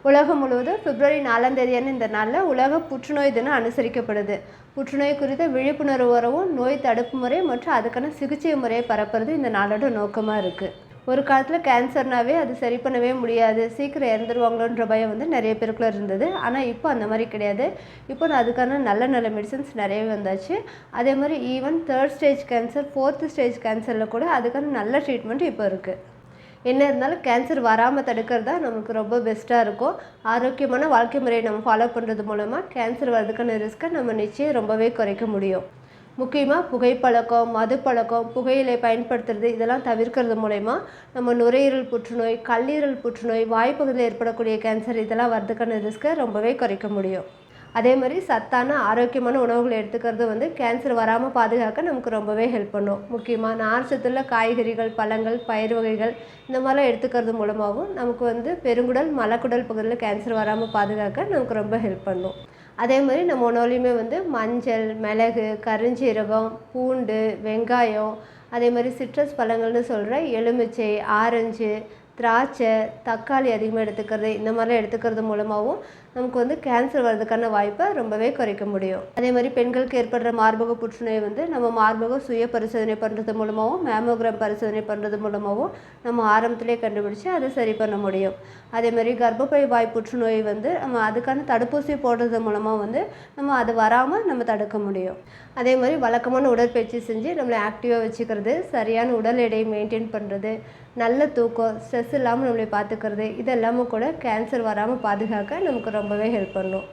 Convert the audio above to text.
உலகம் முழுவதும் பிப்ரவரி 4ஆம் தேதியான இந்த நாளில் உலக புற்றுநோய் தினம் அனுசரிக்கப்படுது. புற்றுநோய் குறித்த விழிப்புணர்வு வரவும், நோய் தடுப்பு முறை மற்றும் அதுக்கான சிகிச்சை முறையை பரப்புறது இந்த நாளோட நோக்கமாக இருக்குது. ஒரு காலத்தில் கேன்சர்னாவே அது சரி பண்ணவே முடியாது, சீக்கிரம் இறந்துருவாங்களோன்ற பயம் நிறைய பேருக்குள்ள இருந்தது. ஆனால் இப்போ அந்த மாதிரி கிடையாது. இப்போ அதுக்கான நல்ல நல்ல மெடிசன்ஸ் நிறையவே வந்தாச்சு. அதே மாதிரி even 3rd stage cancer, 4th stage கேன்சரில் கூட அதுக்கான நல்ல ட்ரீட்மெண்ட் இப்போ இருக்குது. என்ன இருந்தாலும் கேன்சர் வராமல் தடுக்கிறது தான் நமக்கு ரொம்ப பெஸ்ட்டாக இருக்கும். ஆரோக்கியமான வாழ்க்கை முறையை நம்ம ஃபாலோ பண்ணுறது மூலமாக கேன்சர் வரதுக்கான ரிஸ்க்கை நம்ம நிச்சயம் ரொம்பவே குறைக்க முடியும். முக்கியமாக புகைப்பழக்கம், மது பழக்கம், புகையிலை பயன்படுத்துறது இதெல்லாம் தவிர்க்கிறது மூலமா நம்ம நுரையீரல் புற்றுநோய், கல்லீரல் புற்றுநோய், வாய்ப்பகுதியில் ஏற்படக்கூடிய கேன்சர் இதெல்லாம் வரதுக்கான ரிஸ்க்கை ரொம்பவே குறைக்க முடியும். அதே மாதிரி சத்தான ஆரோக்கியமான உணவுகளை எடுத்துக்கிறது கேன்சர் வராமல் பாதுகாக்க நமக்கு ரொம்பவே ஹெல்ப் பண்ணும். முக்கியமாக நார்ச்சத்துள்ள காய்கறிகள், பழங்கள், பயிர் வகைகள் இந்த மாதிரிலாம் எடுத்துக்கிறது மூலமாகவும் நமக்கு பெருங்குடல், மலக்குடல் பகுதியில் கேன்சர் வராமல் பாதுகாக்க நமக்கு ரொம்ப ஹெல்ப் பண்ணும். அதே மாதிரி நம்ம உணவுலையுமே மஞ்சள், மிளகு, கருஞ்சீரகம், பூண்டு, வெங்காயம், அதே மாதிரி சிட்ரஸ் பழங்கள்னு சொல்கிற எலுமிச்சை, ஆரஞ்சு, திராட்சை, தக்காளி அதிகமாக எடுத்துக்கிறது இந்த மாதிரிலாம் எடுத்துக்கிறது மூலமாகவும் நமக்கு கேன்சர் வர்றதுக்கான வாய்ப்பை ரொம்பவே குறைக்க முடியும். அதே மாதிரி பெண்களுக்கு ஏற்படுற மார்பக புற்றுநோய் நம்ம மார்பக சுய பரிசோதனை பண்ணுறது மூலமாகவும், மேமோகிராம் பரிசோதனை பண்ணுறது மூலமாகவும் நம்ம ஆரம்பத்திலே கண்டுபிடிச்சி அதை சரி பண்ண முடியும். அதே மாதிரி கர்ப்பப்பை வாய் புற்றுநோய் நம்ம அதுக்கான தடுப்பூசி போடுறது மூலமாக நம்ம அது வராமல் நம்ம தடுக்க முடியும். அதே மாதிரி வழக்கமான உடற்பயிற்சி செஞ்சு நம்மளை ஆக்டிவாக வச்சுக்கிறது, சரியான உடல் எடையை மெயின்டைன் பண்ணுறது, நல்ல தூக்கம், ஸ்ட்ரெஸ் இல்லாமல் நம்மளை பார்த்துக்கிறது இதெல்லாமும் கூட கேன்சர் வராமல் பாதுகாக்க நமக்கு ரொம்பவே ஹெல்ப் பண்ணும்.